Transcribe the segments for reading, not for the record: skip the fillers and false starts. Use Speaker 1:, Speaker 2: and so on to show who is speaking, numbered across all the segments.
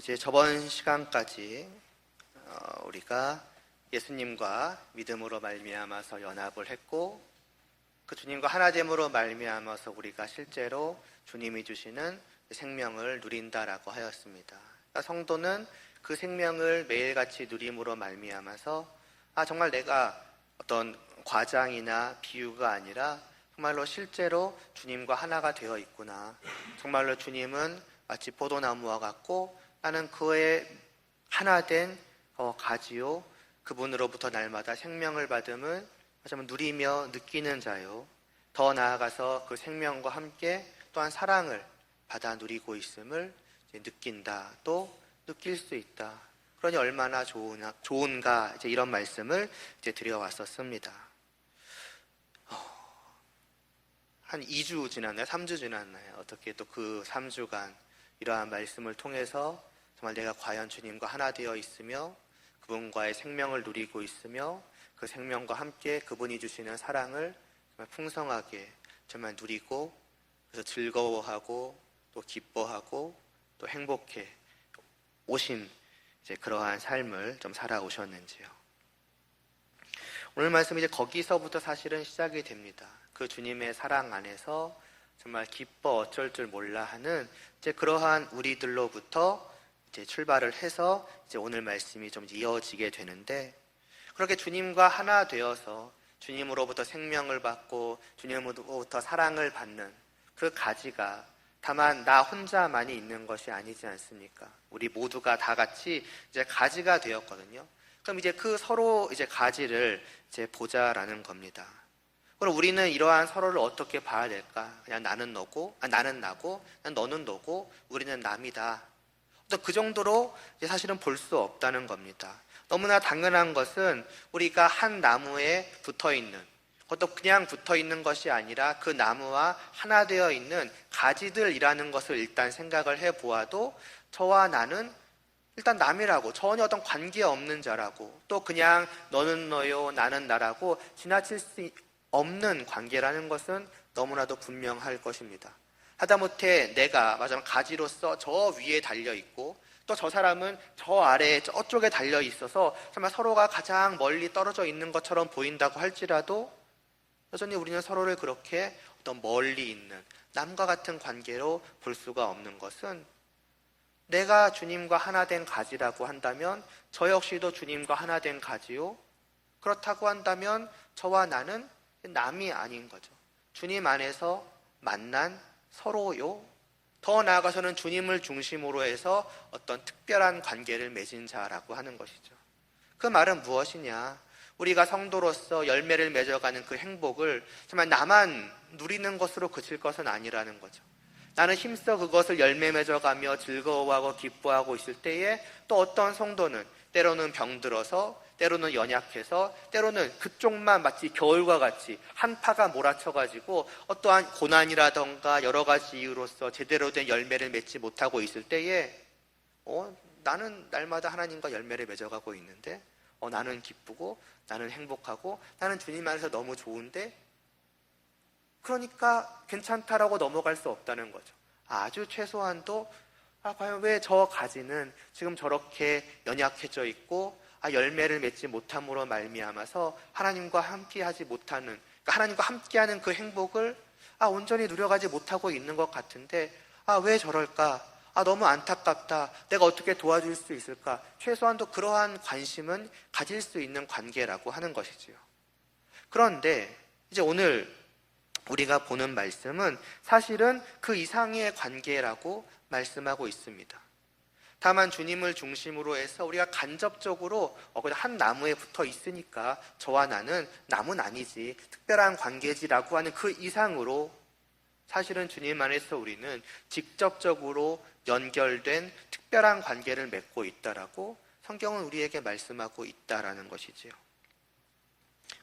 Speaker 1: 이제 저번 시간까지 우리가 예수님과 믿음으로 말미암아서 연합을 했고, 그 주님과 하나됨으로 말미암아서 우리가 실제로 주님이 주시는 생명을 누린다라고 하였습니다. 그러니까 성도는 그 생명을 매일같이 누림으로 말미암아서 정말 내가 어떤 과장이나 비유가 아니라 정말로 실제로 주님과 하나가 되어 있구나. 정말로 주님은 마치 포도나무와 같고 나는 그의 하나된 가지요, 그분으로부터 날마다 생명을 받음을 누리며 느끼는 자요, 더 나아가서 그 생명과 함께 또한 사랑을 받아 누리고 있음을 느낀다, 또 느낄 수 있다. 그러니 얼마나 좋은가, 이런 말씀을 드려왔었습니다. 한 2주 지났나요? 3주 지났나요? 어떻게 또 그 3주간 이러한 말씀을 통해서 정말 내가 과연 주님과 하나 되어 있으며 그분과의 생명을 누리고 있으며 그 생명과 함께 그분이 주시는 사랑을 정말 풍성하게 정말 누리고, 그래서 즐거워하고 또 기뻐하고 또 행복해 오신 그러한 삶을 좀 살아오셨는지요. 오늘 말씀 거기서부터 사실은 시작이 됩니다. 그 주님의 사랑 안에서 정말 기뻐 어쩔 줄 몰라 하는 그러한 우리들로부터 출발을 해서 오늘 말씀이 좀 이어지게 되는데, 그렇게 주님과 하나 되어서 주님으로부터 생명을 받고 주님으로부터 사랑을 받는 그 가지가 다만 나 혼자만이 있는 것이 아니지 않습니까? 우리 모두가 다 같이 가지가 되었거든요. 그럼 그 서로 가지를 보자라는 겁니다. 그럼 우리는 이러한 서로를 어떻게 봐야 될까? 그냥 나는 너고, 나는 나고, 너는 너고, 우리는 남이다. 또 그 정도로 사실은 볼 수 없다는 겁니다. 너무나 당연한 것은 우리가 한 나무에 붙어 있는, 그것도 그냥 붙어 있는 것이 아니라 그 나무와 하나 되어 있는 가지들이라는 것을 일단 생각을 해 보아도 저와 나는 일단 남이라고, 전혀 어떤 관계 없는 자라고, 또 그냥 너는 너요 나는 나라고 지나칠 수 없는 관계라는 것은 너무나도 분명할 것입니다. 하다못해 내가 가지로서 저 위에 달려있고 또 저 사람은 저 아래에 저쪽에 달려있어서 정말 서로가 가장 멀리 떨어져 있는 것처럼 보인다고 할지라도 여전히 우리는 서로를 그렇게 어떤 멀리 있는 남과 같은 관계로 볼 수가 없는 것은, 내가 주님과 하나 된 가지라고 한다면 저 역시도 주님과 하나 된 가지요, 그렇다고 한다면 저와 나는 남이 아닌 거죠. 주님 안에서 만난 서로요, 더 나아가서는 주님을 중심으로 해서 어떤 특별한 관계를 맺은 자라고 하는 것이죠. 그 말은 무엇이냐? 우리가 성도로서 열매를 맺어가는 그 행복을 정말 나만 누리는 것으로 그칠 것은 아니라는 거죠. 나는 힘써 그것을 열매 맺어가며 즐거워하고 기뻐하고 있을 때에 또 어떤 성도는 때로는 병들어서, 때로는 연약해서, 때로는 그쪽만 마치 겨울과 같이 한파가 몰아쳐가지고 어떠한 고난이라던가 여러 가지 이유로서 제대로 된 열매를 맺지 못하고 있을 때에 나는 날마다 하나님과 열매를 맺어가고 있는데 나는 기쁘고 나는 행복하고 나는 주님 안에서 너무 좋은데, 그러니까 괜찮다라고 넘어갈 수 없다는 거죠. 아주 최소한도 과연 왜 저 가지는 지금 저렇게 연약해져 있고 열매를 맺지 못함으로 말미암아서 하나님과 함께하지 못하는, 그러니까 하나님과 함께하는 그 행복을 온전히 누려가지 못하고 있는 것 같은데 왜 저럴까? 너무 안타깝다. 내가 어떻게 도와줄 수 있을까? 최소한도 그러한 관심은 가질 수 있는 관계라고 하는 것이지요. 그런데 오늘 우리가 보는 말씀은 사실은 그 이상의 관계라고 말씀하고 있습니다. 다만 주님을 중심으로 해서 우리가 간접적으로 그냥 한 나무에 붙어 있으니까 저와 나는 남은 아니지, 특별한 관계지라고 하는 그 이상으로 사실은 주님 안에서 우리는 직접적으로 연결된 특별한 관계를 맺고 있다라고 성경은 우리에게 말씀하고 있다라는 것이지요.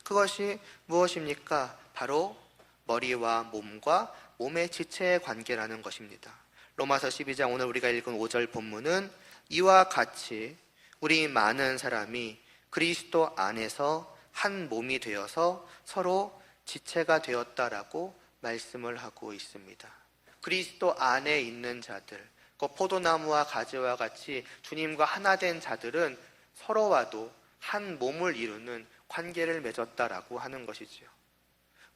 Speaker 1: 그것이 무엇입니까? 바로 머리와 몸과 몸의 지체의 관계라는 것입니다. 로마서 12장 오늘 우리가 읽은 5절 본문은 이와 같이 우리 많은 사람이 그리스도 안에서 한 몸이 되어서 서로 지체가 되었다라고 말씀을 하고 있습니다. 그리스도 안에 있는 자들, 그 포도나무와 가지와 같이 주님과 하나 된 자들은 서로와도 한 몸을 이루는 관계를 맺었다라고 하는 것이지요.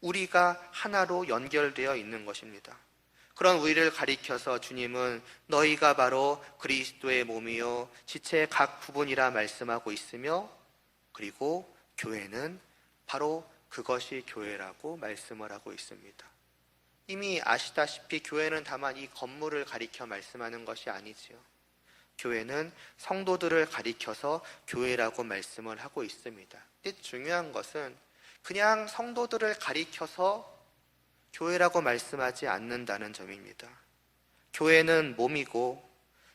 Speaker 1: 우리가 하나로 연결되어 있는 것입니다. 그런 우리를 가리켜서 주님은 너희가 바로 그리스도의 몸이요 지체의 각 부분이라 말씀하고 있으며, 그리고 교회는 바로 그것이 교회라고 말씀을 하고 있습니다. 이미 아시다시피 교회는 다만 이 건물을 가리켜 말씀하는 것이 아니지요. 교회는 성도들을 가리켜서 교회라고 말씀을 하고 있습니다. 근데 중요한 것은 그냥 성도들을 가리켜서 교회라고 말씀하지 않는다는 점입니다. 교회는 몸이고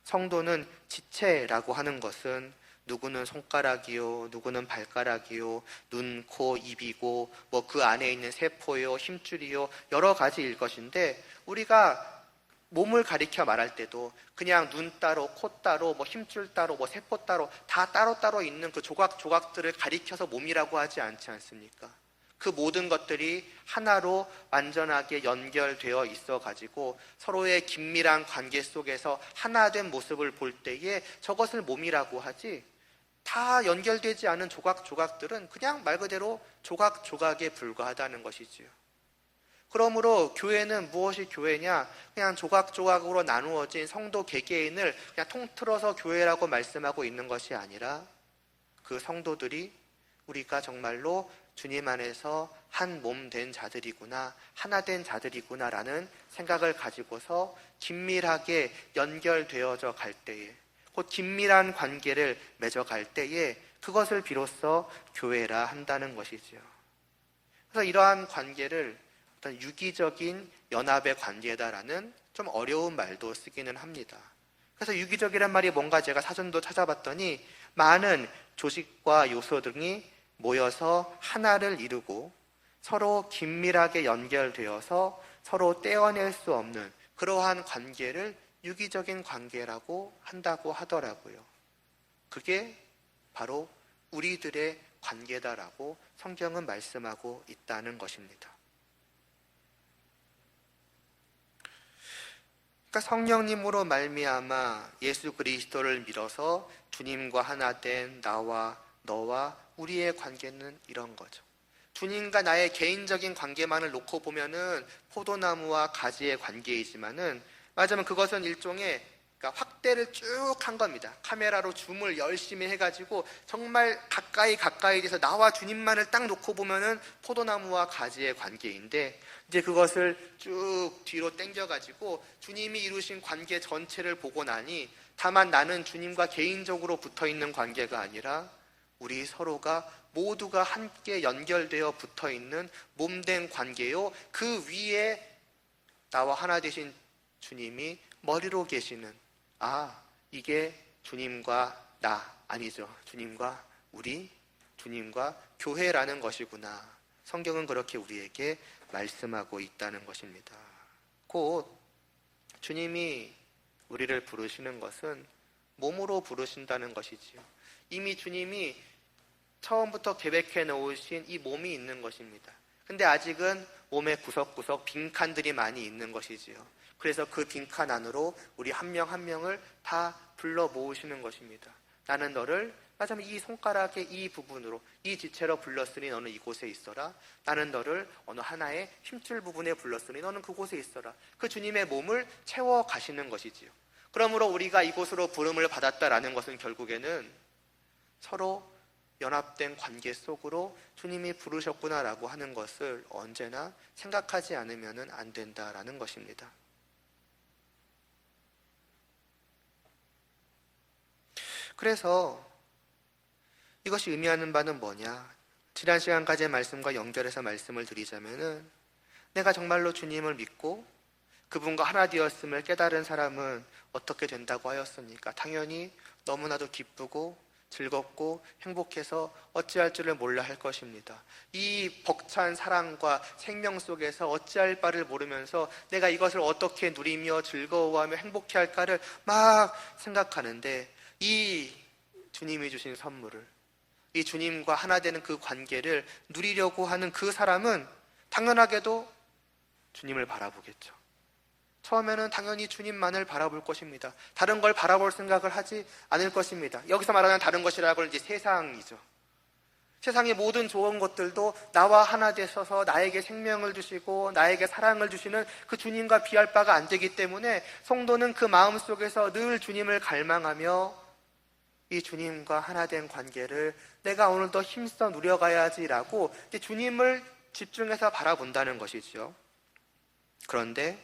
Speaker 1: 성도는 지체라고 하는 것은 누구는 손가락이요, 누구는 발가락이요, 눈, 코, 입이고 그 안에 있는 세포요, 힘줄이요, 여러 가지일 것인데, 우리가 몸을 가리켜 말할 때도 그냥 눈 따로, 코 따로, 힘줄 따로, 세포 따로 다 따로따로 있는 그 조각조각들을 가리켜서 몸이라고 하지 않지 않습니까? 그 모든 것들이 하나로 완전하게 연결되어 있어 가지고 서로의 긴밀한 관계 속에서 하나 된 모습을 볼 때에 저것을 몸이라고 하지, 다 연결되지 않은 조각조각들은 그냥 말 그대로 조각조각에 불과하다는 것이지요. 그러므로 교회는 무엇이 교회냐? 그냥 조각조각으로 나누어진 성도 개개인을 그냥 통틀어서 교회라고 말씀하고 있는 것이 아니라, 그 성도들이 우리가 정말로 주님 안에서 한 몸 된 자들이구나, 하나 된 자들이구나라는 생각을 가지고서 긴밀하게 연결되어져 갈 때에, 곧 긴밀한 관계를 맺어갈 때에 그것을 비로소 교회라 한다는 것이지요. 그래서 이러한 관계를 어떤 유기적인 연합의 관계다라는 좀 어려운 말도 쓰기는 합니다. 그래서 유기적이란 말이 뭔가 제가 사전도 찾아봤더니 많은 조직과 요소 등이 모여서 하나를 이루고 서로 긴밀하게 연결되어서 서로 떼어낼 수 없는 그러한 관계를 유기적인 관계라고 한다고 하더라고요. 그게 바로 우리들의 관계다라고 성경은 말씀하고 있다는 것입니다. 그러니까 성령님으로 말미암아 예수 그리스도를 믿어서 주님과 하나 된 나와 너와 우리의 관계는 이런 거죠. 주님과 나의 개인적인 관계만을 놓고 보면은 포도나무와 가지의 관계이지만은, 맞으면 그것은 일종의 확대를 쭉 한 겁니다. 카메라로 줌을 열심히 해가지고 정말 가까이 돼서 나와 주님만을 딱 놓고 보면은 포도나무와 가지의 관계인데, 이제 그것을 쭉 뒤로 당겨가지고 주님이 이루신 관계 전체를 보고 나니 다만 나는 주님과 개인적으로 붙어있는 관계가 아니라 우리 서로가 모두가 함께 연결되어 붙어있는 몸된 관계요, 그 위에 나와 하나 되신 주님이 머리로 계시는, 이게 주님과 나, 아니죠, 주님과 우리, 주님과 교회라는 것이구나. 성경은 그렇게 우리에게 말씀하고 있다는 것입니다. 곧 주님이 우리를 부르시는 것은 몸으로 부르신다는 것이지요. 이미 주님이 처음부터 계획해 놓으신 이 몸이 있는 것입니다. 근데 아직은 몸의 구석구석 빈칸들이 많이 있는 것이지요. 그래서 그 빈칸 안으로 우리 한 명 한 명을 다 불러 모으시는 것입니다. 나는 너를 맞으면 이 손가락의 이 부분으로, 이 지체로 불렀으니 너는 이곳에 있어라. 나는 너를 어느 하나의 힘줄 부분에 불렀으니 너는 그곳에 있어라. 그 주님의 몸을 채워 가시는 것이지요. 그러므로 우리가 이곳으로 부름을 받았다라는 것은 결국에는 서로 연합된 관계 속으로 주님이 부르셨구나라고 하는 것을 언제나 생각하지 않으면 안 된다라는 것입니다. 그래서 이것이 의미하는 바는 뭐냐? 지난 시간까지의 말씀과 연결해서 말씀을 드리자면은, 내가 정말로 주님을 믿고 그분과 하나 되었음을 깨달은 사람은 어떻게 된다고 하였습니까? 당연히 너무나도 기쁘고 즐겁고 행복해서 어찌할 줄을 몰라 할 것입니다. 이 벅찬 사랑과 생명 속에서 어찌할 바를 모르면서 내가 이것을 어떻게 누리며 즐거워하며 행복해 할까를 막 생각하는데, 이 주님이 주신 선물을, 이 주님과 하나 되는 그 관계를 누리려고 하는 그 사람은 당연하게도 주님을 바라보겠죠. 처음에는 당연히 주님만을 바라볼 것입니다. 다른 걸 바라볼 생각을 하지 않을 것입니다. 여기서 말하는 다른 것이라고 이제 세상이죠. 세상의 모든 좋은 것들도 나와 하나 되셔서 나에게 생명을 주시고 나에게 사랑을 주시는 그 주님과 비할 바가 안 되기 때문에 성도는 그 마음속에서 늘 주님을 갈망하며 이 주님과 하나 된 관계를 내가 오늘도 힘써 누려가야지라고 주님을 집중해서 바라본다는 것이죠. 그런데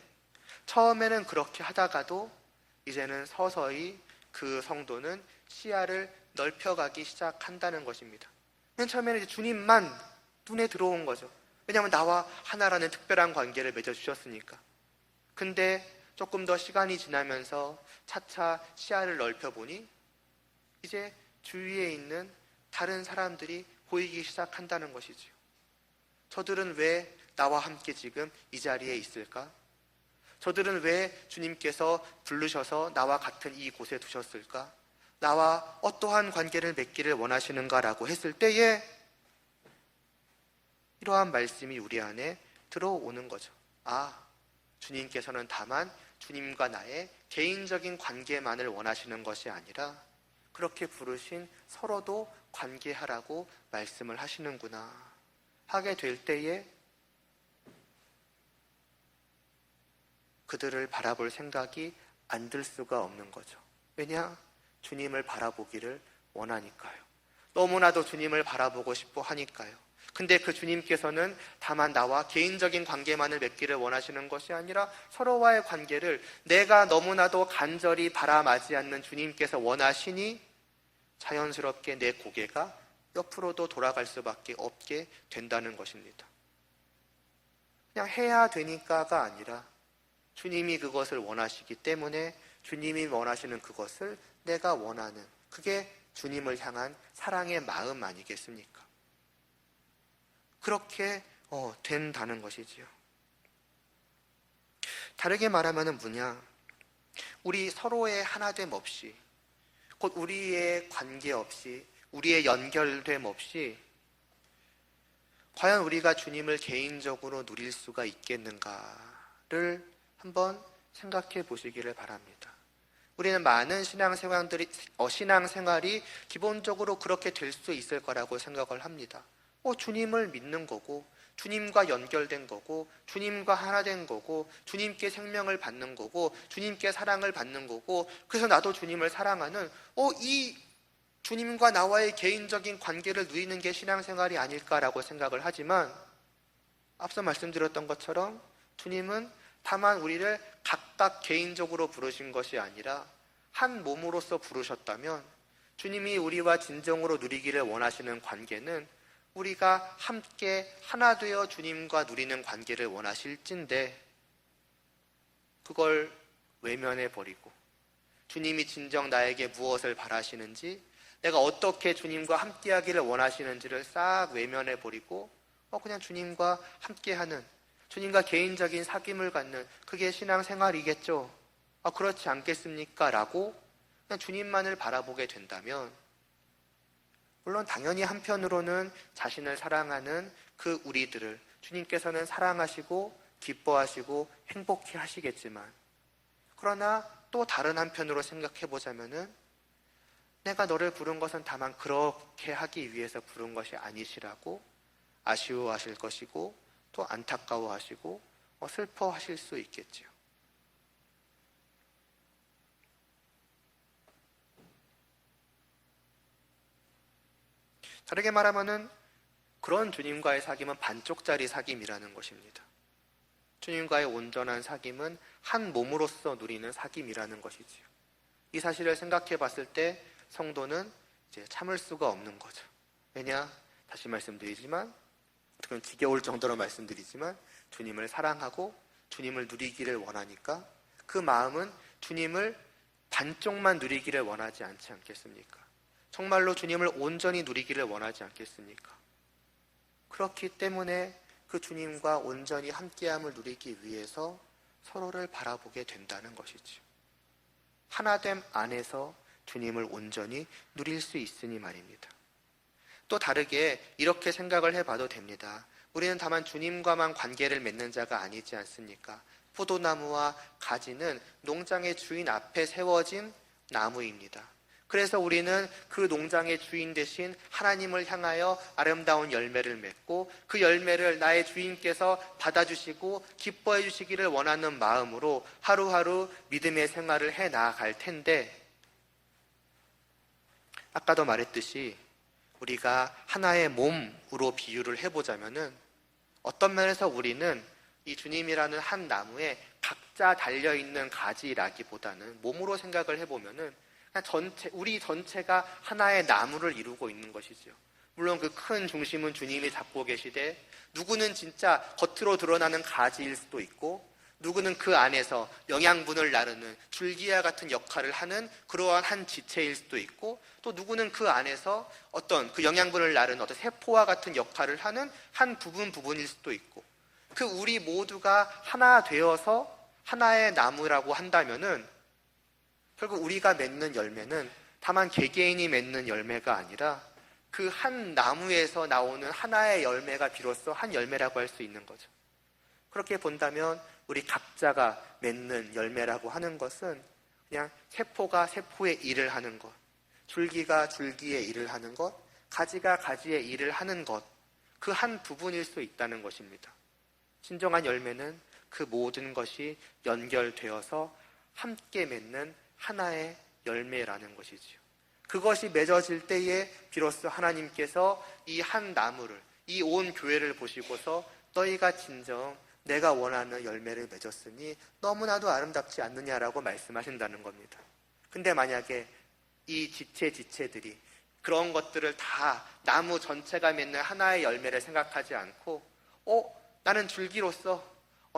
Speaker 1: 처음에는 그렇게 하다가도 이제는 서서히 그 성도는 시야를 넓혀가기 시작한다는 것입니다. 맨 처음에는 이제 주님만 눈에 들어온 거죠. 왜냐하면 나와 하나라는 특별한 관계를 맺어주셨으니까. 근데 조금 더 시간이 지나면서 차차 시야를 넓혀보니 이제 주위에 있는 다른 사람들이 보이기 시작한다는 것이지요. 저들은 왜 나와 함께 지금 이 자리에 있을까? 저들은 왜 주님께서 부르셔서 나와 같은 이곳에 두셨을까? 나와 어떠한 관계를 맺기를 원하시는가라고 했을 때에 이러한 말씀이 우리 안에 들어오는 거죠. 아, 주님께서는 다만 주님과 나의 개인적인 관계만을 원하시는 것이 아니라 그렇게 부르신 서로도 관계하라고 말씀을 하시는구나 하게 될 때에 그들을 바라볼 생각이 안 들 수가 없는 거죠. 왜냐? 주님을 바라보기를 원하니까요. 너무나도 주님을 바라보고 싶어 하니까요. 근데 그 주님께서는 다만 나와 개인적인 관계만을 맺기를 원하시는 것이 아니라 서로와의 관계를 내가 너무나도 간절히 바라마지 않는 주님께서 원하시니 자연스럽게 내 고개가 옆으로도 돌아갈 수밖에 없게 된다는 것입니다. 그냥 해야 되니까가 아니라 주님이 그것을 원하시기 때문에 주님이 원하시는 그것을 내가 원하는, 그게 주님을 향한 사랑의 마음 아니겠습니까? 그렇게 된다는 것이지요. 다르게 말하면 뭐냐? 우리 서로의 하나됨 없이, 곧 우리의 관계 없이, 우리의 연결됨 없이 과연 우리가 주님을 개인적으로 누릴 수가 있겠는가를 한번 생각해 보시기를 바랍니다. 우리는 많은 신앙생활이 기본적으로 그렇게 될 수 있을 거라고 생각을 합니다. 주님을 믿는 거고, 주님과 연결된 거고, 주님과 하나 된 거고, 주님께 생명을 받는 거고, 주님께 사랑을 받는 거고, 그래서 나도 주님을 사랑하는 이 주님과 나와의 개인적인 관계를 누리는 게 신앙생활이 아닐까라고 생각을 하지만 앞서 말씀드렸던 것처럼 주님은 다만 우리를 각각 개인적으로 부르신 것이 아니라 한 몸으로서 부르셨다면 주님이 우리와 진정으로 누리기를 원하시는 관계는 우리가 함께 하나 되어 주님과 누리는 관계를 원하실진데 그걸 외면해 버리고 주님이 진정 나에게 무엇을 바라시는지, 내가 어떻게 주님과 함께하기를 원하시는지를 싹 외면해 버리고 그냥 주님과 함께하는, 주님과 개인적인 사귐을 갖는, 그게 신앙생활이겠죠. 그렇지 않겠습니까? 라고 그냥 주님만을 바라보게 된다면, 물론 당연히 한편으로는 자신을 사랑하는 그 우리들을 주님께서는 사랑하시고 기뻐하시고 행복해 하시겠지만, 그러나 또 다른 한편으로 생각해 보자면은 내가 너를 부른 것은 다만 그렇게 하기 위해서 부른 것이 아니시라고 아쉬워하실 것이고 또 안타까워하시고 슬퍼하실 수 있겠지요. 다르게 말하면은 그런 주님과의 사귐은 반쪽짜리 사귐이라는 것입니다. 주님과의 온전한 사귐은 한 몸으로서 누리는 사귐이라는 것이지요. 이 사실을 생각해 봤을 때 성도는 이제 참을 수가 없는 거죠. 왜냐? 다시 말씀드리지만, 그건 지겨울 정도로 말씀드리지만 주님을 사랑하고 주님을 누리기를 원하니까 그 마음은 주님을 반쪽만 누리기를 원하지 않지 않겠습니까? 정말로 주님을 온전히 누리기를 원하지 않겠습니까? 그렇기 때문에 그 주님과 온전히 함께함을 누리기 위해서 서로를 바라보게 된다는 것이죠. 하나됨 안에서 주님을 온전히 누릴 수 있으니 말입니다. 또 다르게 이렇게 생각을 해봐도 됩니다. 우리는 다만 주님과만 관계를 맺는 자가 아니지 않습니까? 포도나무와 가지는 농장의 주인 앞에 세워진 나무입니다. 그래서 우리는 그 농장의 주인 대신 하나님을 향하여 아름다운 열매를 맺고 그 열매를 나의 주인께서 받아주시고 기뻐해 주시기를 원하는 마음으로 하루하루 믿음의 생활을 해 나아갈 텐데, 아까도 말했듯이 우리가 하나의 몸으로 비유를 해보자면은 어떤 면에서 우리는 이 주님이라는 한 나무에 각자 달려있는 가지라기보다는 몸으로 생각을 해보면은 우리 전체가 하나의 나무를 이루고 있는 것이죠. 물론 그 큰 중심은 주님이 잡고 계시되, 누구는 진짜 겉으로 드러나는 가지일 수도 있고, 누구는 그 안에서 영양분을 나르는 줄기와 같은 역할을 하는 그러한 한 지체일 수도 있고, 또 누구는 그 안에서 어떤 그 영양분을 나르는 어떤 세포와 같은 역할을 하는 한 부분일 수도 있고, 그 우리 모두가 하나 되어서 하나의 나무라고 한다면은 결국 우리가 맺는 열매는 다만 개개인이 맺는 열매가 아니라 그 한 나무에서 나오는 하나의 열매가 비로소 한 열매라고 할 수 있는 거죠. 그렇게 본다면 우리 각자가 맺는 열매라고 하는 것은 그냥 세포가 세포의 일을 하는 것, 줄기가 줄기의 일을 하는 것, 가지가 가지의 일을 하는 것, 그 한 부분일 수 있다는 것입니다. 진정한 열매는 그 모든 것이 연결되어서 함께 맺는 하나의 열매라는 것이지요. 그것이 맺어질 때에 비로소 하나님께서 이 한 나무를, 이 온 교회를 보시고서 너희가 진정 내가 원하는 열매를 맺었으니 너무나도 아름답지 않느냐라고 말씀하신다는 겁니다. 근데 만약에 이 지체들이 그런 것들을 다 나무 전체가 맺는 하나의 열매를 생각하지 않고 나는 줄기로서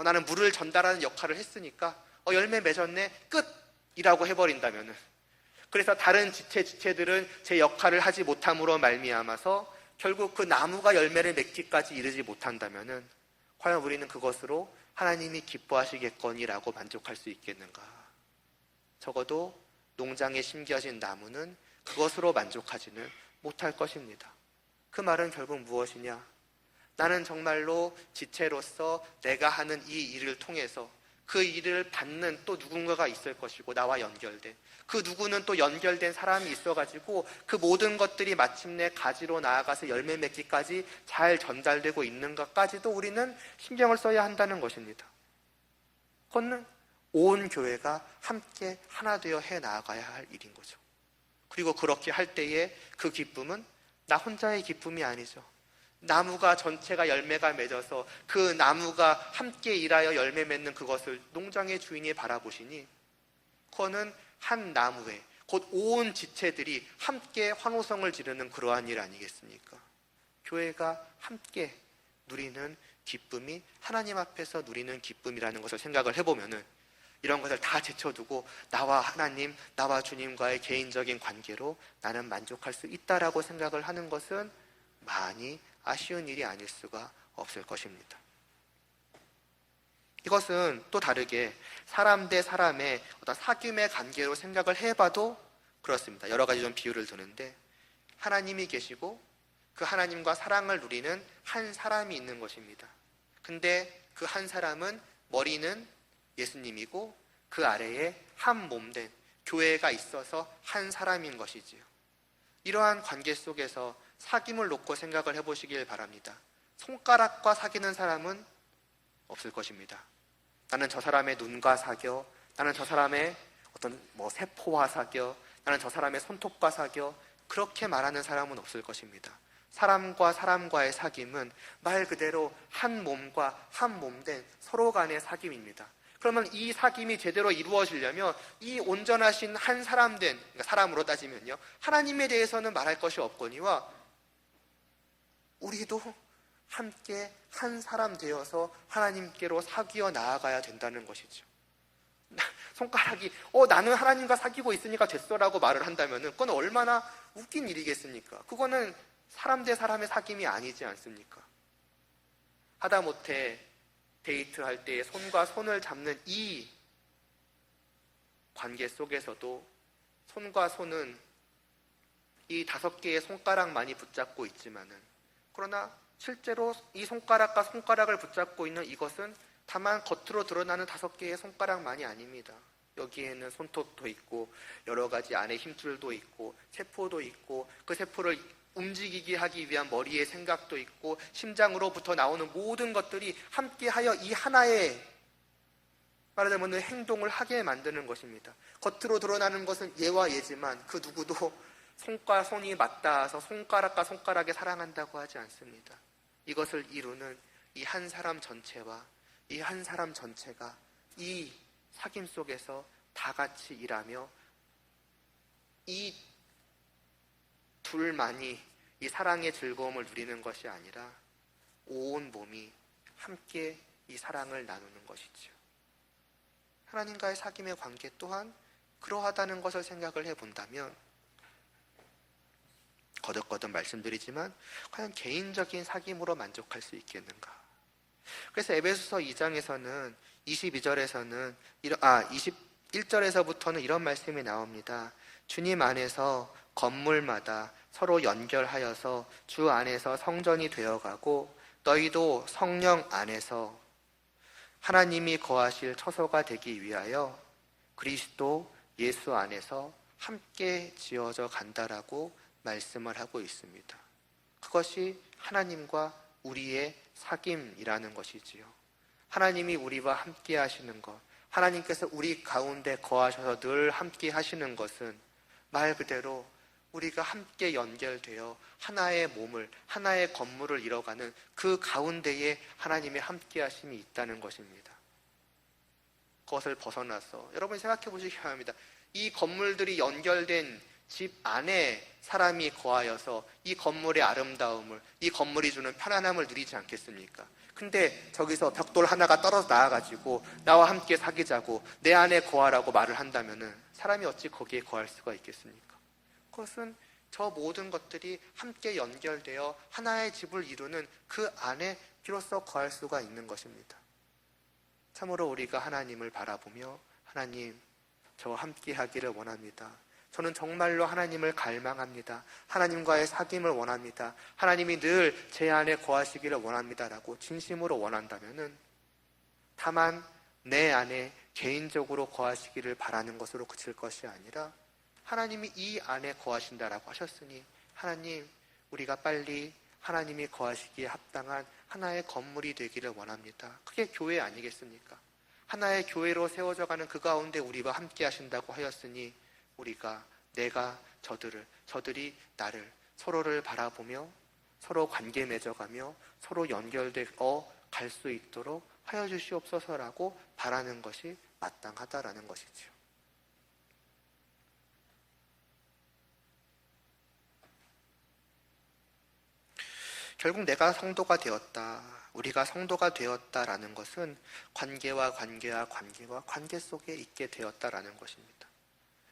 Speaker 1: 나는 물을 전달하는 역할을 했으니까 열매 맺었네 끝! 이라고 해버린다면은, 그래서 다른 지체들은 제 역할을 하지 못함으로 말미암아서 결국 그 나무가 열매를 맺기까지 이르지 못한다면은 과연 우리는 그것으로 하나님이 기뻐하시겠거니라고 만족할 수 있겠는가? 적어도 농장에 심겨진 나무는 그것으로 만족하지는 못할 것입니다. 그 말은 결국 무엇이냐? 나는 정말로 지체로서 내가 하는 이 일을 통해서 그 일을 받는 또 누군가가 있을 것이고, 나와 연결된 그 누구는 또 연결된 사람이 있어가지고 그 모든 것들이 마침내 가지로 나아가서 열매 맺기까지 잘 전달되고 있는 것까지도 우리는 신경을 써야 한다는 것입니다. 그건 온 교회가 함께 하나 되어 해 나아가야 할 일인 거죠. 그리고 그렇게 할 때에 그 기쁨은 나 혼자의 기쁨이 아니죠. 나무가 전체가 열매가 맺어서 그 나무가 함께 일하여 열매 맺는 그것을 농장의 주인이 바라보시니 그거는 한 나무에 곧 온 지체들이 함께 환호성을 지르는 그러한 일 아니겠습니까? 교회가 함께 누리는 기쁨이 하나님 앞에서 누리는 기쁨이라는 것을 생각을 해보면은 이런 것을 다 제쳐두고 나와 하나님, 나와 주님과의 개인적인 관계로 나는 만족할 수 있다라고 생각을 하는 것은 많이 아쉬운 일이 아닐 수가 없을 것입니다. 이것은 또 다르게 사람 대 사람의 어떤 사귐의 관계로 생각을 해봐도 그렇습니다. 여러 가지 좀 비유를 드는데, 하나님이 계시고 그 하나님과 사랑을 누리는 한 사람이 있는 것입니다. 근데 그 한 사람은 머리는 예수님이고 그 아래에 한 몸된 교회가 있어서 한 사람인 것이지요. 이러한 관계 속에서 사귐을 놓고 생각을 해보시길 바랍니다. 손가락과 사귀는 사람은 없을 것입니다. 나는 저 사람의 눈과 사겨, 나는 저 사람의 어떤 세포와 사겨, 나는 저 사람의 손톱과 사겨, 그렇게 말하는 사람은 없을 것입니다. 사람과 사람과의 사귐은 말 그대로 한 몸과 한 몸된 서로 간의 사귐입니다. 그러면 이 사귐이 제대로 이루어지려면 이 온전하신 한 사람된, 그러니까 사람으로 따지면요, 하나님에 대해서는 말할 것이 없거니와 우리도 함께 한 사람 되어서 하나님께로 사귀어 나아가야 된다는 것이죠. 손가락이 나는 하나님과 사귀고 있으니까 됐어라고 말을 한다면 그건 얼마나 웃긴 일이겠습니까? 그거는 사람 대 사람의 사귐이 아니지 않습니까? 하다못해 데이트할 때 손과 손을 잡는 이 관계 속에서도 손과 손은 이 5개의 손가락만이 붙잡고 있지만은, 그러나 실제로 이 손가락과 손가락을 붙잡고 있는 이것은 다만 겉으로 드러나는 5개의 손가락만이 아닙니다. 여기에는 손톱도 있고 여러 가지 안에 힘줄도 있고 세포도 있고 그 세포를 움직이게 하기 위한 머리의 생각도 있고 심장으로부터 나오는 모든 것들이 함께하여 이 하나의 말하자면 행동을 하게 만드는 것입니다. 겉으로 드러나는 것은 얘와 얘지만 그 누구도 손과 손이 맞닿아서 손가락과 손가락에 사랑한다고 하지 않습니다. 이것을 이루는 이 한 사람 전체와 이 한 사람 전체가 이 사귐 속에서 다 같이 일하며 이 둘만이 이 사랑의 즐거움을 누리는 것이 아니라 온 몸이 함께 이 사랑을 나누는 것이지요. 하나님과의 사귐의 관계 또한 그러하다는 것을 생각을 해본다면 거듭거듭 말씀드리지만 과연 개인적인 사귐으로 만족할 수 있겠는가? 그래서 에베소서 2장에서는 22절에서는 21절에서부터는 이런 말씀이 나옵니다. 주님 안에서 건물마다 서로 연결하여서 주 안에서 성전이 되어가고 너희도 성령 안에서 하나님이 거하실 처소가 되기 위하여 그리스도 예수 안에서 함께 지어져 간다라고 말씀을 하고 있습니다. 그것이 하나님과 우리의 사귐이라는 것이지요. 하나님이 우리와 함께 하시는 것, 하나님께서 우리 가운데 거하셔서 늘 함께 하시는 것은 말 그대로 우리가 함께 연결되어 하나의 몸을, 하나의 건물을 이뤄가는 그 가운데에 하나님의 함께 하심이 있다는 것입니다. 그것을 벗어나서 여러분이 생각해 보시기 바랍니다. 이 건물들이 연결된 집 안에 사람이 거하여서 이 건물의 아름다움을, 이 건물이 주는 편안함을 누리지 않겠습니까? 근데 저기서 벽돌 하나가 떨어져 나와가지고 나와 함께 사귀자고 내 안에 거하라고 말을 한다면은 사람이 어찌 거기에 거할 수가 있겠습니까? 그것은 저 모든 것들이 함께 연결되어 하나의 집을 이루는 그 안에 비로소 거할 수가 있는 것입니다. 참으로 우리가 하나님을 바라보며 하나님, 저와 함께 하기를 원합니다. 저는 정말로 하나님을 갈망합니다. 하나님과의 사귐을 원합니다. 하나님이 늘 제 안에 거하시기를 원합니다라고 진심으로 원한다면은 다만 내 안에 개인적으로 거하시기를 바라는 것으로 그칠 것이 아니라 하나님이 이 안에 거하신다라고 하셨으니 하나님, 우리가 빨리 하나님이 거하시기에 합당한 하나의 건물이 되기를 원합니다. 그게 교회 아니겠습니까? 하나의 교회로 세워져가는 그 가운데 우리와 함께 하신다고 하였으니 우리가, 내가 저들을, 저들이 나를, 서로를 바라보며 서로 관계 맺어가며 서로 연결되어 갈 수 있도록 하여 주시옵소서라고 바라는 것이 마땅하다라는 것이지요. 결국 내가 성도가 되었다, 우리가 성도가 되었다라는 것은 관계와 관계와 관계와 관계 속에 있게 되었다라는 것입니다.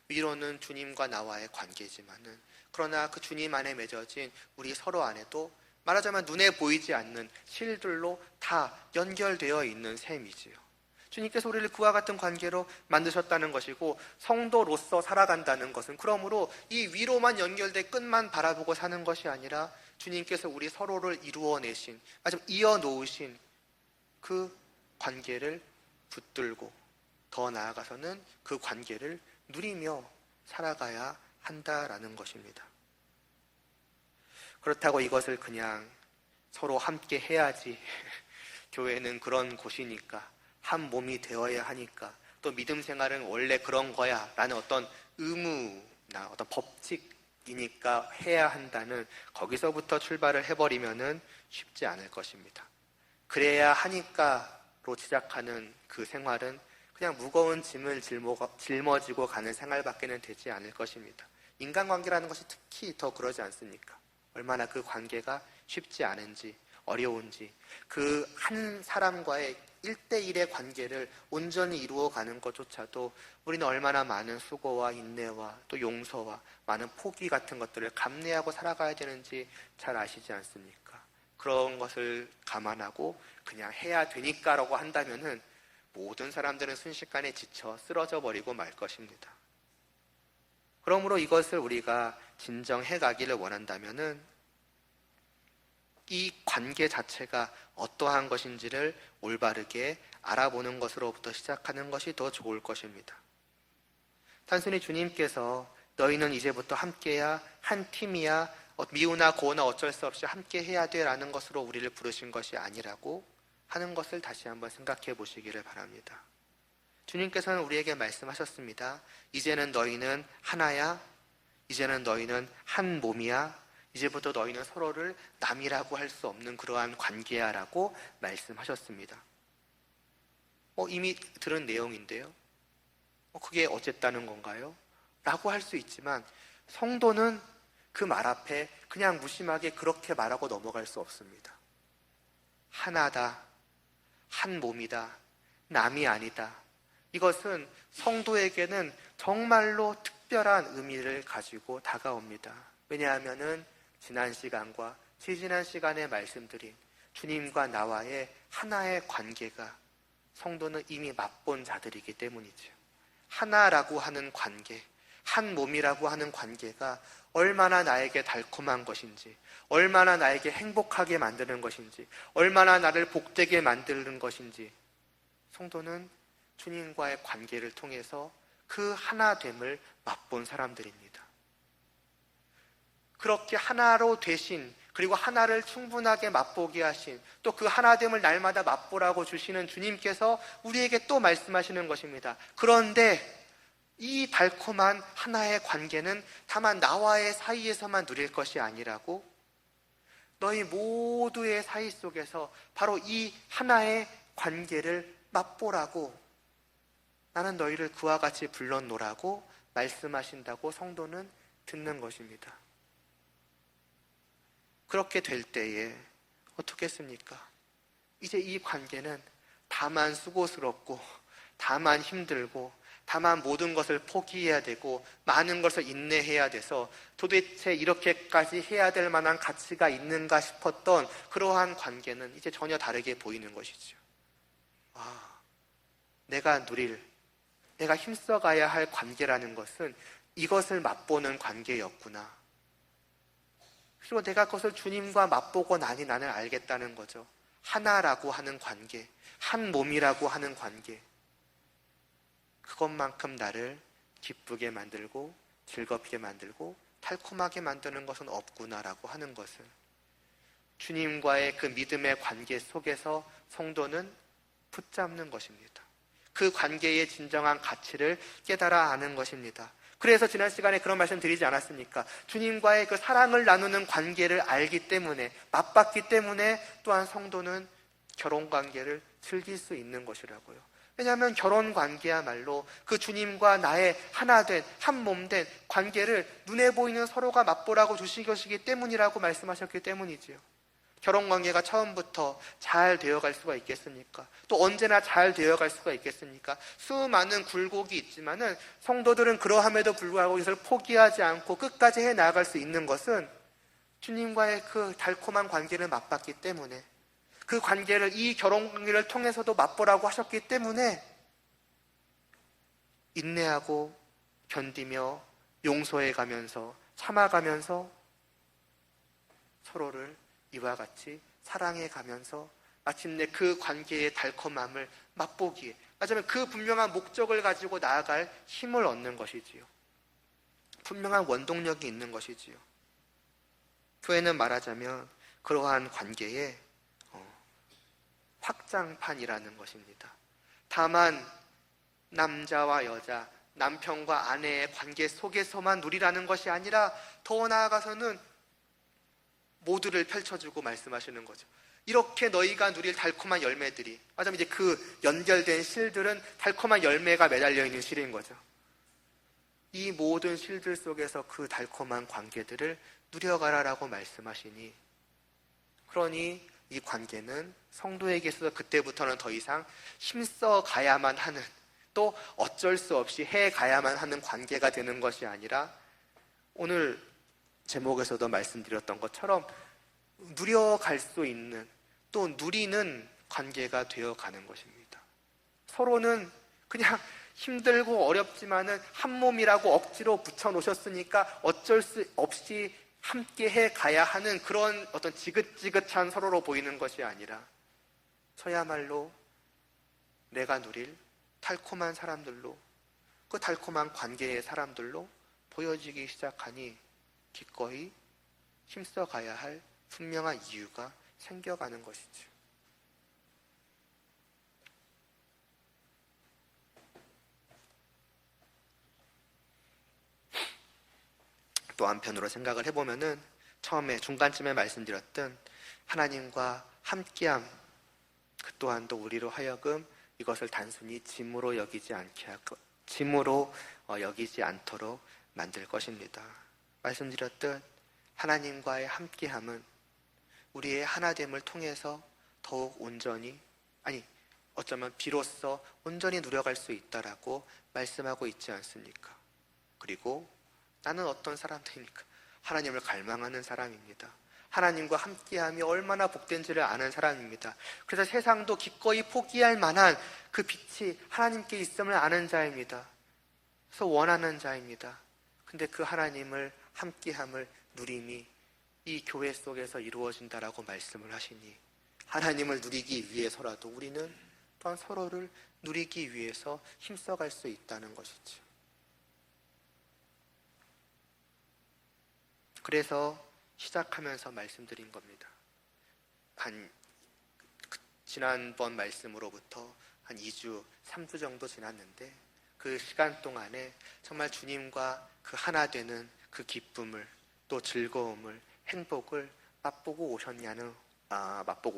Speaker 1: 위로는 주님과 나와의 관계지만은 그러나 그 주님 안에 맺어진 우리 서로 안에도 말하자면 눈에 보이지 않는 실들로 다 연결되어 있는 셈이지요. 주님께서 우리를 그와 같은 관계로 만드셨다는 것이고 성도로서 살아간다는 것은 그러므로 이 위로만 연결돼 끝만 바라보고 사는 것이 아니라 주님께서 우리 서로를 이루어내신, 이어놓으신 그 관계를 붙들고 더 나아가서는 그 관계를 누리며 살아가야 한다라는 것입니다. 그렇다고 이것을 그냥 서로 함께 해야지, 교회는 그런 곳이니까, 한 몸이 되어야 하니까, 또 믿음 생활은 원래 그런 거야 라는 어떤 의무나 어떤 법칙이니까 해야 한다는 거기서부터 출발을 해버리면은 쉽지 않을 것입니다. 그래야 하니까로 시작하는 그 생활은 그냥 무거운 짐을 짊어지고 가는 생활밖에는 되지 않을 것입니다. 인간관계라는 것이 특히 더 그러지 않습니까? 얼마나 그 관계가 쉽지 않은지, 어려운지, 그 한 사람과의 1대1의 관계를 온전히 이루어가는 것조차도 우리는 얼마나 많은 수고와 인내와 또 용서와 많은 포기 같은 것들을 감내하고 살아가야 되는지 잘 아시지 않습니까? 그런 것을 감안하고 그냥 해야 되니까라고 한다면은 모든 사람들은 순식간에 지쳐 쓰러져 버리고 말 것입니다. 그러므로 이것을 우리가 진정해 가기를 원한다면은 이 관계 자체가 어떠한 것인지를 올바르게 알아보는 것으로부터 시작하는 것이 더 좋을 것입니다. 단순히 주님께서 너희는 이제부터 함께야 한 팀이야, 미우나 고우나 어쩔 수 없이 함께 해야 돼 라는 것으로 우리를 부르신 것이 아니라고 하는 것을 다시 한번 생각해 보시기를 바랍니다. 주님께서는 우리에게 말씀하셨습니다. 이제는 너희는 하나야, 이제는 너희는 한 몸이야, 이제부터 너희는 서로를 남이라고 할 수 없는 그러한 관계야 라고 말씀하셨습니다. 이미 들은 내용인데요. 그게 어쨌다는 건가요? 라고 할 수 있지만 성도는 그 말 앞에 그냥 무심하게 그렇게 말하고 넘어갈 수 없습니다. 하나다, 한 몸이다, 남이 아니다. 이것은 성도에게는 정말로 특별한 의미를 가지고 다가옵니다. 왜냐하면은 지난 시간과 지지난 시간에 말씀드린 주님과 나와의 하나의 관계가 성도는 이미 맛본 자들이기 때문이죠. 하나라고 하는 관계, 한 몸이라고 하는 관계가 얼마나 나에게 달콤한 것인지, 얼마나 나에게 행복하게 만드는 것인지, 얼마나 나를 복되게 만드는 것인지 성도는 주님과의 관계를 통해서 그 하나됨을 맛본 사람들입니다. 그렇게 하나로 되신, 그리고 하나를 충분하게 맛보게 하신, 또 그 하나됨을 날마다 맛보라고 주시는 주님께서 우리에게 또 말씀하시는 것입니다. 그런데 이 달콤한 하나의 관계는 다만 나와의 사이에서만 누릴 것이 아니라고, 너희 모두의 사이 속에서 바로 이 하나의 관계를 맛보라고, 나는 너희를 그와 같이 불러놓으라고 말씀하신다고 성도는 듣는 것입니다. 그렇게 될 때에 어떻겠습니까? 이제 이 관계는 다만 수고스럽고, 다만 힘들고, 다만 모든 것을 포기해야 되고 많은 것을 인내해야 돼서 도대체 이렇게까지 해야 될 만한 가치가 있는가 싶었던 그러한 관계는 이제 전혀 다르게 보이는 것이죠. 내가 힘써가야 할 관계라는 것은 이것을 맛보는 관계였구나. 그리고 내가 그것을 주님과 맛보고 나니 나는 알겠다는 거죠. 하나라고 하는 관계, 한 몸이라고 하는 관계, 그것만큼 나를 기쁘게 만들고 즐겁게 만들고 달콤하게 만드는 것은 없구나라고 하는 것을, 주님과의 그 믿음의 관계 속에서 성도는 붙잡는 것입니다. 그 관계의 진정한 가치를 깨달아 아는 것입니다. 그래서 지난 시간에 그런 말씀 드리지 않았습니까? 주님과의 그 사랑을 나누는 관계를 알기 때문에, 맛봤기 때문에 또한 성도는 결혼 관계를 즐길 수 있는 것이라고요. 왜냐하면 결혼 관계야말로 그 주님과 나의 하나된, 한 몸된 관계를 눈에 보이는 서로가 맛보라고 주신 것이기 때문이라고 말씀하셨기 때문이지요. 결혼 관계가 처음부터 잘 되어갈 수가 있겠습니까? 또 언제나 잘 되어갈 수가 있겠습니까? 수많은 굴곡이 있지만은 성도들은 그러함에도 불구하고 이것을 포기하지 않고 끝까지 해나갈 수 있는 것은 주님과의 그 달콤한 관계를 맛봤기 때문에, 그 관계를, 이 결혼 관계를 통해서도 맛보라고 하셨기 때문에 인내하고 견디며 용서해가면서 참아가면서 서로를 이와 같이 사랑해가면서 마침내 그 관계의 달콤함을 맛보기에, 맞으면 그 분명한 목적을 가지고 나아갈 힘을 얻는 것이지요. 분명한 원동력이 있는 것이지요. 교회는 말하자면 그러한 관계에 확장판이라는 것입니다. 다만 남자와 여자, 남편과 아내의 관계 속에서만 누리라는 것이 아니라 더 나아가서는 모두를 펼쳐주고 말씀하시는 거죠. 이렇게 너희가 누릴 달콤한 열매들이, 맞아요. 이제 그 연결된 실들은 달콤한 열매가 매달려 있는 실인 거죠. 이 모든 실들 속에서 그 달콤한 관계들을 누려가라라고 말씀하시니, 그러니 이 관계는 성도에게 있어서 그때부터는 더 이상 힘써 가야만 하는, 또 어쩔 수 없이 해 가야만 하는 관계가 되는 것이 아니라, 오늘 제목에서도 말씀드렸던 것처럼 누려갈 수 있는, 또 누리는 관계가 되어가는 것입니다. 서로는 그냥 힘들고 어렵지만은 한 몸이라고 억지로 붙여놓으셨으니까 어쩔 수 없이 함께 해 가야 하는 그런 어떤 지긋지긋한 서로로 보이는 것이 아니라 저야말로 내가 누릴 달콤한 사람들로, 그 달콤한 관계의 사람들로 보여지기 시작하니 기꺼이 힘써 가야 할 분명한 이유가 생겨가는 것이죠. 또 한편으로 생각을 해보면은 처음에 중간쯤에 말씀드렸던 하나님과 함께함, 그 또한 또 우리로 하여금 이것을 단순히 짐으로 여기지 않도록 만들 것입니다. 말씀드렸듯 하나님과의 함께함은 우리의 하나됨을 통해서 더욱 온전히, 어쩌면 비로소 온전히 누려갈 수 있다라고 말씀하고 있지 않습니까? 그리고 나는 어떤 사람들입니까? 하나님을 갈망하는 사람입니다. 하나님과 함께함이 얼마나 복된지를 아는 사람입니다. 그래서 세상도 기꺼이 포기할 만한 그 빛이 하나님께 있음을 아는 자입니다. 그래서 원하는 자입니다. 근데 그 하나님을 함께함을 누림이 이 교회 속에서 이루어진다라고 말씀을 하시니 하나님을 누리기 위해서라도 우리는 또한 서로를 누리기 위해서 힘써갈 수 있다는 것이죠. 그래서 시작하면서 말씀드린 겁니다. 지난번 말씀으로부터 한 2주, 3주 정도 지났는데 그 시간 동안에 정말 주님과 그 하나 되는 그 기쁨을, 또 즐거움을, 행복을 맛보고 오셨냐는, 맛봐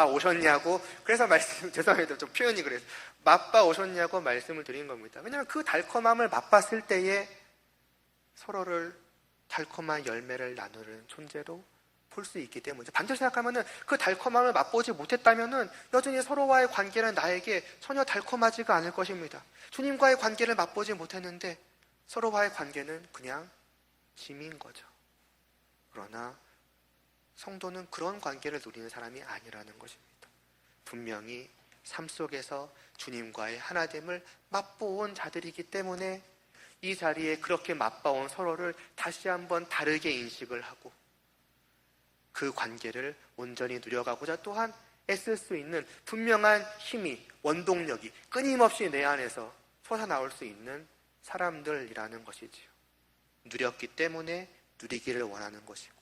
Speaker 1: 오셨냐고, 그래서 죄송합니다. 좀 표현이 그래서 맛봐 오셨냐고 말씀을 드린 겁니다. 왜냐하면 그 달콤함을 맛봤을 때에 서로를 달콤한 열매를 나누는 존재로 볼 수 있기 때문에, 반대로 생각하면 그 달콤함을 맛보지 못했다면 여전히 서로와의 관계는 나에게 전혀 달콤하지가 않을 것입니다. 주님과의 관계를 맛보지 못했는데 서로와의 관계는 그냥 짐인 거죠. 그러나 성도는 그런 관계를 누리는 사람이 아니라는 것입니다. 분명히 삶 속에서 주님과의 하나됨을 맛보온 자들이기 때문에 이 자리에 그렇게 맛봐온 서로를 다시 한번 다르게 인식을 하고 그 관계를 온전히 누려가고자 또한 애쓸 수 있는 분명한 힘이, 원동력이 끊임없이 내 안에서 솟아나올 수 있는 사람들이라는 것이지요. 누렸기 때문에 누리기를 원하는 것이고,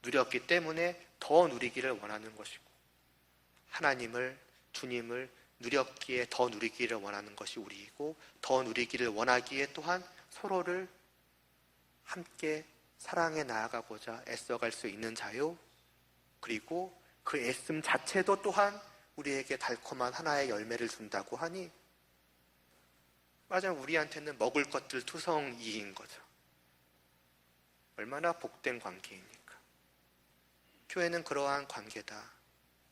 Speaker 1: 누렸기 때문에 더 누리기를 원하는 것이고, 하나님을, 주님을 누렸기에 더 누리기를 원하는 것이 우리이고, 더 누리기를 원하기에 또한 서로를 함께 사랑해 나아가고자 애써갈 수 있는 자요, 그리고 그 애씀 자체도 또한 우리에게 달콤한 하나의 열매를 준다고 하니 맞아요. 우리한테는 먹을 것들 투성이인 거죠. 얼마나 복된 관계입니까? 교회는 그러한 관계다.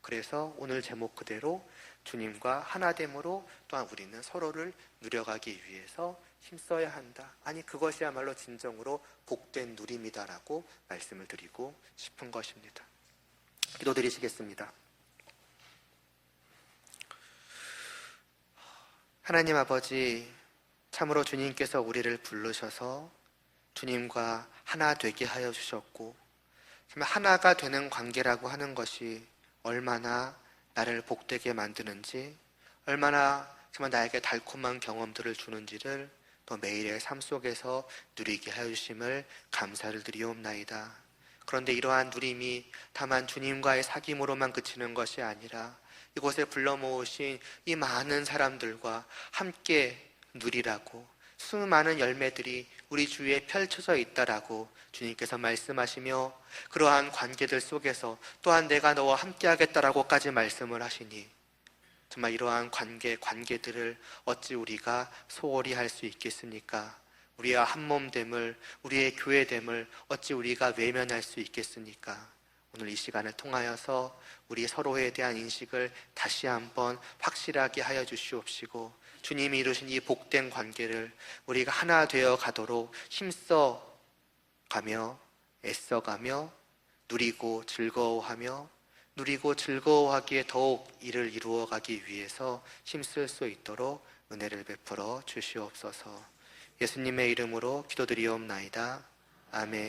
Speaker 1: 그래서 오늘 제목 그대로 주님과 하나됨으로 또한 우리는 서로를 누려가기 위해서 힘써야 한다. 아니, 그것이야말로 진정으로 복된 누림이다라고 말씀을 드리고 싶은 것입니다. 기도드리시겠습니다. 하나님 아버지, 참으로 주님께서 우리를 부르셔서 주님과 하나 되게 하여 주셨고, 정말 하나가 되는 관계라고 하는 것이 얼마나 나를 복되게 만드는지, 얼마나 정말 나에게 달콤한 경험들을 주는지를 또 매일의 삶 속에서 누리게 하여 주심을 감사를 드리옵나이다. 그런데 이러한 누림이 다만 주님과의 사귐으로만 그치는 것이 아니라 이곳에 불러 모으신 이 많은 사람들과 함께 누리라고, 수많은 열매들이 우리 주위에 펼쳐져 있다라고 주님께서 말씀하시며, 그러한 관계들 속에서 또한 내가 너와 함께 하겠다라고까지 말씀을 하시니 정말 이러한 관계들을 어찌 우리가 소홀히 할 수 있겠습니까? 우리와 한몸됨을, 우리의 교회됨을 어찌 우리가 외면할 수 있겠습니까? 오늘 이 시간을 통하여서 우리 서로에 대한 인식을 다시 한번 확실하게 하여 주시옵시고, 주님이 이루신 이 복된 관계를 우리가 하나 되어 가도록 힘써 가며 애써가며 누리고 즐거워하기에 더욱 이를 이루어가기 위해서 힘쓸 수 있도록 은혜를 베풀어 주시옵소서. 예수님의 이름으로 기도드리옵나이다. 아멘.